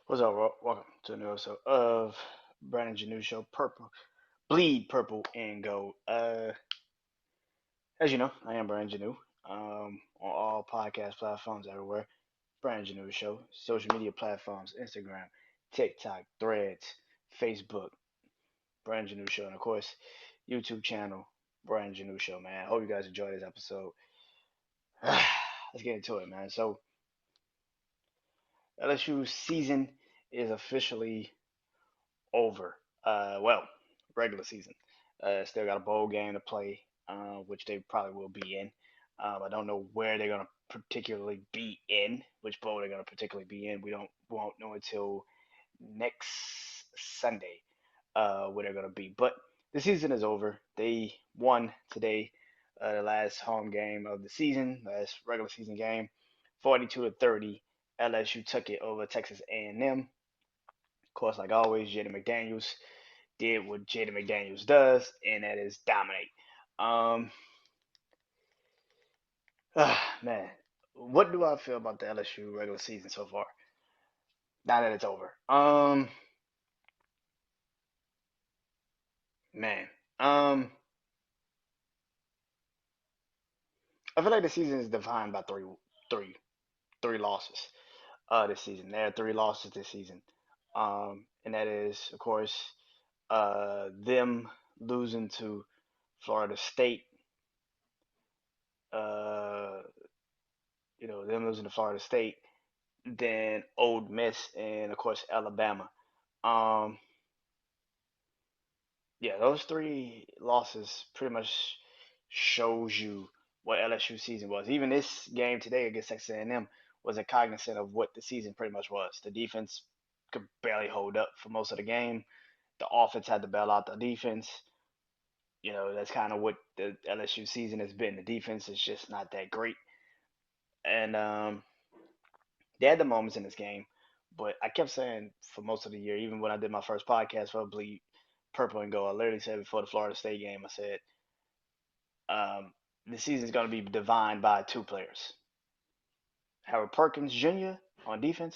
What's up, Rob? Welcome to a new episode of BrandonJaneauShow. Purple, bleed purple and gold. As you know, I am Brandon Janeau. On all podcast platforms everywhere. Brandon Janeau Show, social media platforms, Instagram, TikTok, Threads, Facebook, Brandon Janeau Show, and of course, YouTube channel, Brandon Janeau Show. Man, I hope you guys enjoy this episode. Let's get into it, man. So, LSU season is officially over. Well, regular season. Still got a bowl game to play, which they probably will be in. I don't know where they're gonna particularly be in, which bowl they're gonna particularly be in. We won't know until next Sunday where they're gonna be. But the season is over. They won today, the last home game of the season, last regular season game, 42-30. LSU took it over Texas A&M. Of course, like always, Jaden McDaniels did what Jaden McDaniels does, and that is dominate. Um, Man, what do I feel about the LSU regular season so far? Now that it's over. Man, um, I feel like the season is defined by three, three losses. This season, there are three losses this season. And that is, of course, them losing to Florida State. Uh, them losing to Florida State, then Old Miss, and of course Alabama. Um, yeah, those three losses pretty much shows you what LSU season was. Even this game today against Texas A&M was a cognizant of what the season pretty much was. The defense could barely hold up for most of the game. The offense had to bail out the defense. That's kind of what the LSU season has been. The defense is just not that great, and they had the moments in this game, but I kept saying for most of the year, even when I did my first podcast for Bleed Purple and Go, I literally said before the Florida State game, I said, um, the season's going to be defined by two players: Harold Perkins Jr. on defense,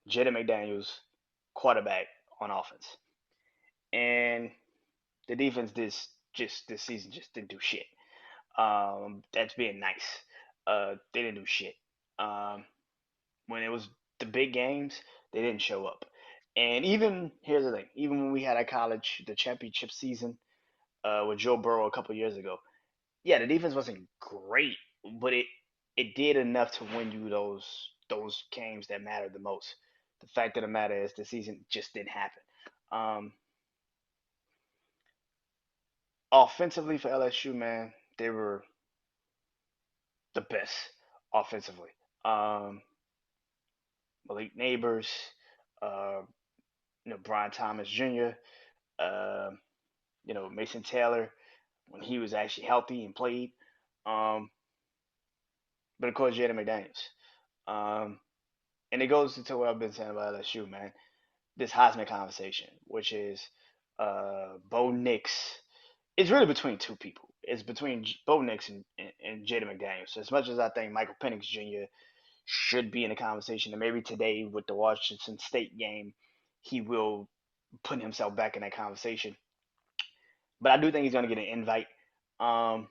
Jaden McDaniels quarterback on offense. And the defense this season just didn't do shit. That's being nice. They didn't do shit. Um, when it was the big games, they didn't show up. And even here's the thing: even when we had at college the championship season with Joe Burrow a couple years ago, yeah, the defense wasn't great, but it did enough to win you those games that mattered the most. The fact of the matter is the season just didn't happen. Um, Offensively for LSU, man, they were the best offensively. Um, Malik Neighbors, uh, Brian Thomas Jr., uh, Mason Taylor when he was actually healthy and played. Um, but of course, Jaden McDaniels. Um, and it goes into what I've been saying about LSU, man. This Heisman conversation, which is Bo Nix. It's really between two people. It's between Bo Nix and Jaden McDaniels. So as much as I think Michael Penix Jr. should be in the conversation, and maybe today with the Washington State game, he will put himself back in that conversation. But I do think he's going to get an invite. Um,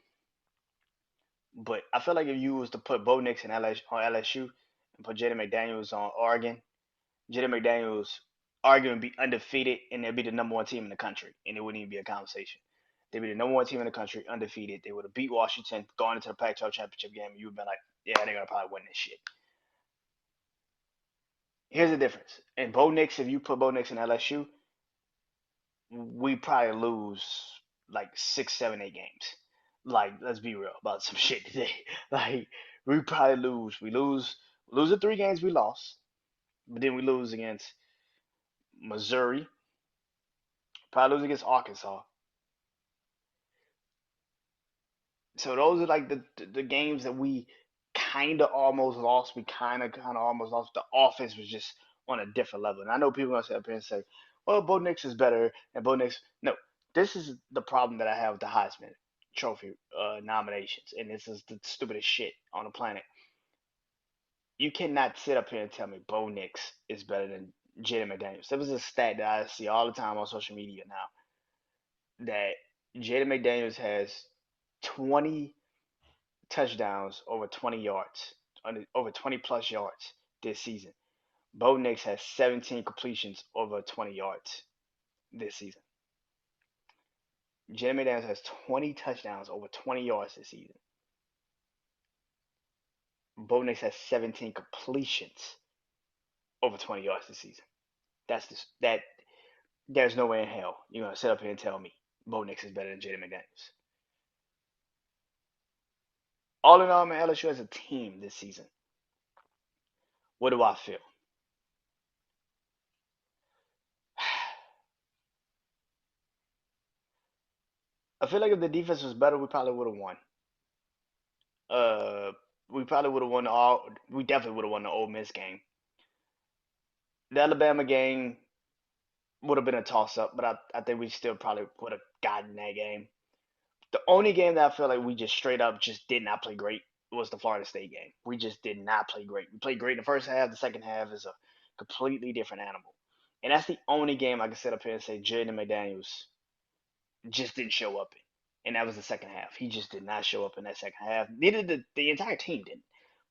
But I feel like if you was to put Bo Nix in on LSU and put Jaden McDaniels on Oregon, Jaden McDaniels Oregon would be undefeated and they'd be the number one team in the country, and it wouldn't even be a conversation. They'd be the number one team in the country, undefeated. They would have beat Washington, gone into the Pac-12 championship game, and you would have been like, yeah, they're gonna probably win this shit. Here's the difference. And Bo Nix, if you put Bo Nix in LSU, we probably lose like 6, 7, 8 games. Like, let's be real about some shit today. Like, we probably lose. We lose the 3 games we lost, but then we lose against Missouri, probably lose against Arkansas. So those are like the games that we kind of almost lost. We kind of almost lost. The offense was just on a different level. And I know people are gonna sit up here and say, "Well, Bo Nix is better," and Bo Nix. No, this is the problem that I have with the Heisman Trophy nominations, and this is the stupidest shit on the planet. You cannot sit up here and tell me Bo Nix is better than Jaden McDaniels. There was a stat that I see all the time on social media now that Jaden McDaniels has 20 touchdowns over 20 yards, over 20 plus yards this season. Bo Nix has 17 completions over 20 yards this season. Jaden McDaniels has 20 touchdowns over 20 yards this season. Bo Nix has 17 completions over 20 yards this season. That. There's no way in hell you're gonna sit up here and tell me Bo Nix is better than Jaden McDaniels. All in all, man, LSU as a team this season. What do I feel? I feel like if the defense was better, we probably would have won. Uh, we probably would have won all. We definitely would have won the Ole Miss game. The Alabama game would have been a toss up, but I think we still probably would have gotten that game. The only game that I feel like we just straight up just did not play great was the Florida State game. We just did not play great. We played great in the first half. The second half is a completely different animal. And that's the only game I can sit up here and say Jaden McDaniels just didn't show up in. And that was the second half. He just did not show up in that second half. Neither did the entire team didn't.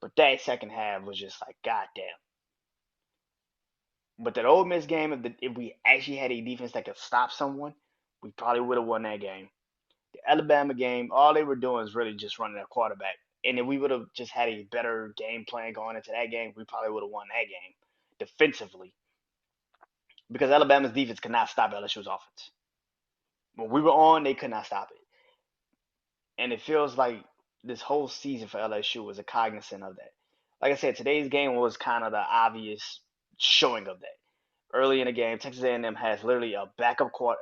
But that second half was just like, God damn. But that Ole Miss game, if we actually had a defense that could stop someone, we probably would have won that game. The Alabama game, all they were doing is really just running their quarterback. And if we would have just had a better game plan going into that game, we probably would have won that game defensively because Alabama's defense could not stop LSU's offense. When we were on, they could not stop it. And it feels like this whole season for LSU was a cognizant of that. Like I said, today's game was kind of the obvious showing of that. Early in the game, Texas A&M has literally a backup quarter,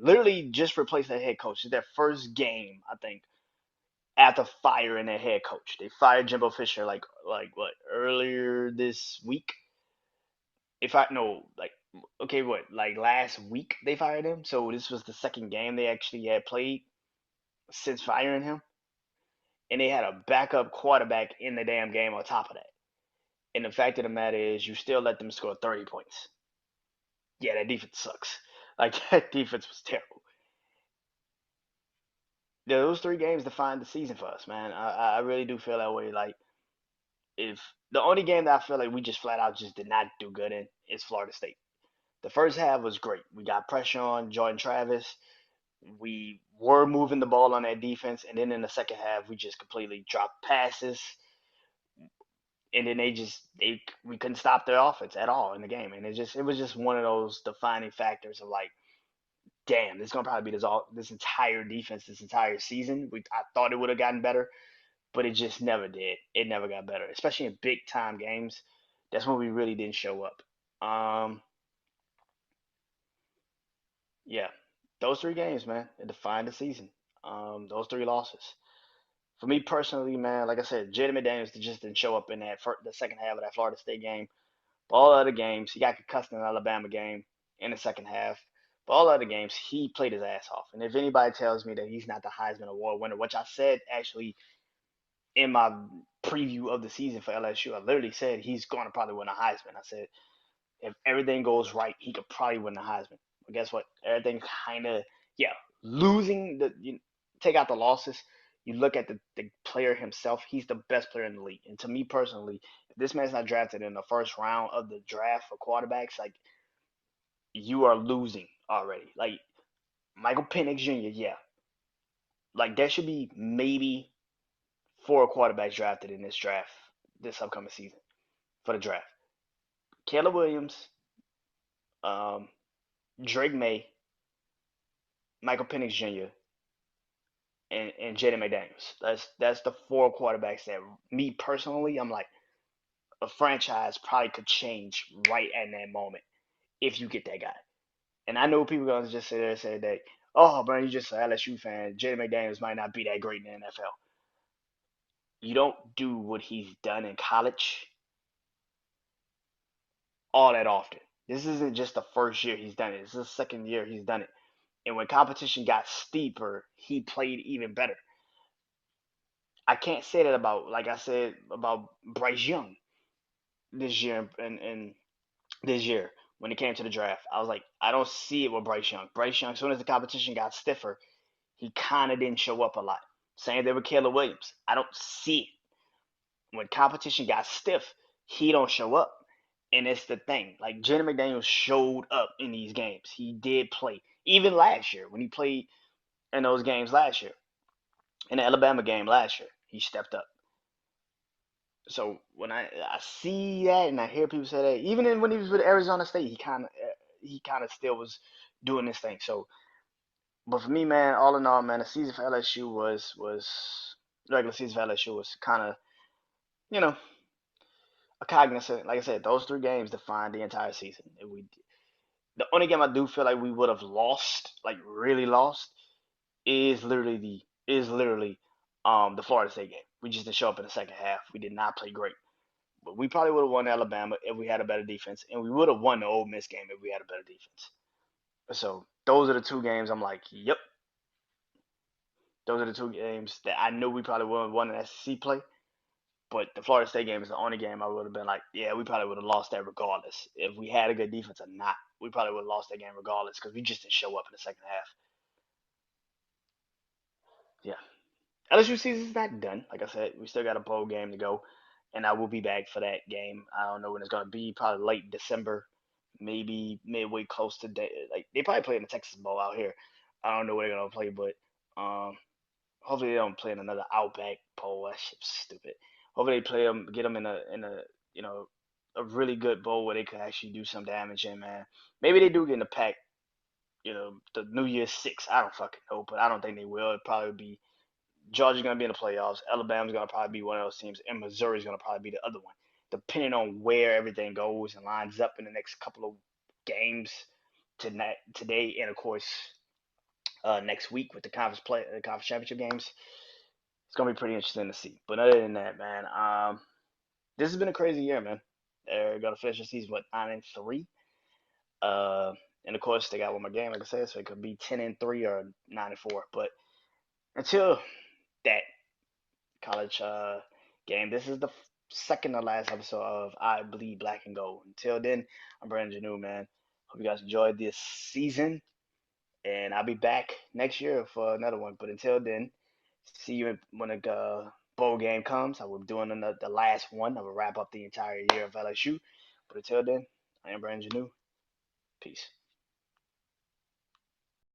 literally just replaced their head coach. It's their first game, I think, after firing their head coach. They fired Jimbo Fisher like what earlier this week. If I no like okay what like last week they fired him. So this was the second game they actually had played since firing him, and they had a backup quarterback in the damn game on top of that. And the fact of the matter is, you still let them score 30 points. Yeah, that defense sucks. Like that defense was terrible. Yeah, those three games defined the season for us, man. I really do feel that way. Like if the only game that I feel like we just flat out just did not do good in is Florida State. The first half was great. We got pressure on Jordan Travis. We were moving the ball on that defense, and then in the second half, we just completely dropped passes, and then they we couldn't stop their offense at all in the game, and it was just one of those defining factors of like, damn, this is gonna probably be this entire defense this entire season. I thought it would have gotten better, but it just never did. It never got better, especially in big time games. That's when we really didn't show up. Yeah, those three games, man, it defined the season. Those three losses. For me personally, man, like I said, Jaden McDaniels just didn't show up in the second half of that Florida State game. But all other games, he got concussed in the Alabama game in the second half. But all other games, he played his ass off. And if anybody tells me that he's not the Heisman Award winner, which I said actually in my preview of the season for LSU, I literally said he's going to probably win a Heisman. I said if everything goes right, he could probably win the Heisman. But guess what? Everything kind of, yeah, losing take out the losses. You look at the player himself, he's the best player in the league. And to me personally, if this man's not drafted in the first round of the draft for quarterbacks, like you are losing already. Like Michael Penix Jr., yeah. Like there should be maybe four quarterbacks drafted in this draft this upcoming season for the draft. Caleb Williams, um, Drake May, Michael Penix Jr., and Jaden McDaniels. That's the four quarterbacks that me personally, I'm like a franchise probably could change right at that moment if you get that guy. And I know people gonna just sit there and say that, oh, bro, you're just an LSU fan. Jaden McDaniels might not be that great in the NFL. You don't do what he's done in college all that often. This isn't just the first year he's done it. This is the second year he's done it. And when competition got steeper, he played even better. I can't say that about, like I said, about Bryce Young this year and this year. when it came to the draft. I was like, I don't see it with Bryce Young. Bryce Young, as soon as the competition got stiffer, he kind of didn't show up a lot. Same thing with Caleb Williams. I don't see it. When competition got stiff, he don't show up. And it's the thing. Like Jenny McDaniels showed up in these games. He did play. Even last year, when he played in those games last year, in the Alabama game last year, he stepped up. So when I see that and I hear people say that, even when he was with Arizona State, he kind of still was doing this thing. So, but for me, man, all in all, man, the season for LSU was regular season for LSU was kind of you know a cognizant. Like I said, those three games defined the entire season. If we The only game I do feel like we would have lost, like really lost, is literally the Florida State game. We just didn't show up in the second half. We did not play great. But we probably would have won Alabama if we had a better defense, and we would have won the Ole Miss game if we had a better defense. So those are the two games I'm like, yep, those are the two games that I knew we probably would have won an SEC play. But the Florida State game is the only game I would have been like, yeah, we probably would have lost that regardless. If we had a good defense or not, we probably would have lost that game regardless because we just didn't show up in the second half. Yeah. LSU season's not done. Like I said, we still got a bowl game to go, and I will be back for that game. I don't know when it's gonna be. Probably late December, maybe midway close to like they probably play in the Texas Bowl out here. I don't know where they're gonna play, but um, hopefully they don't play in another Outback Bowl. That shit's stupid. Hopefully they play them, get them in a you know a really good bowl where they could actually do some damage in, man. Maybe they do get in the pack. The New Year's Six. I don't fucking know, but I don't think they will. It'd probably be Georgia's going to be in the playoffs. Alabama's going to probably be one of those teams, and Missouri's going to probably be the other one, depending on where everything goes and lines up in the next couple of games today, and of course next week with the conference championship games. It's going to be pretty interesting to see. But other than that, man, this has been a crazy year, man. They're going to finish the season what 9-3. Uh, and of course they got one more game, like I said, so it could be 10-3 or 9-4. But until that college game. This is the second to last episode of I Bleed Black and Gold. Until then, I'm Brandon Janeau, man. Hope you guys enjoyed this season, and I'll be back next year for another one. But until then, see you when the bowl game comes. I will be doing the last one. I will wrap up the entire year of LSU. But until then, I am Brandon Janeau. Peace.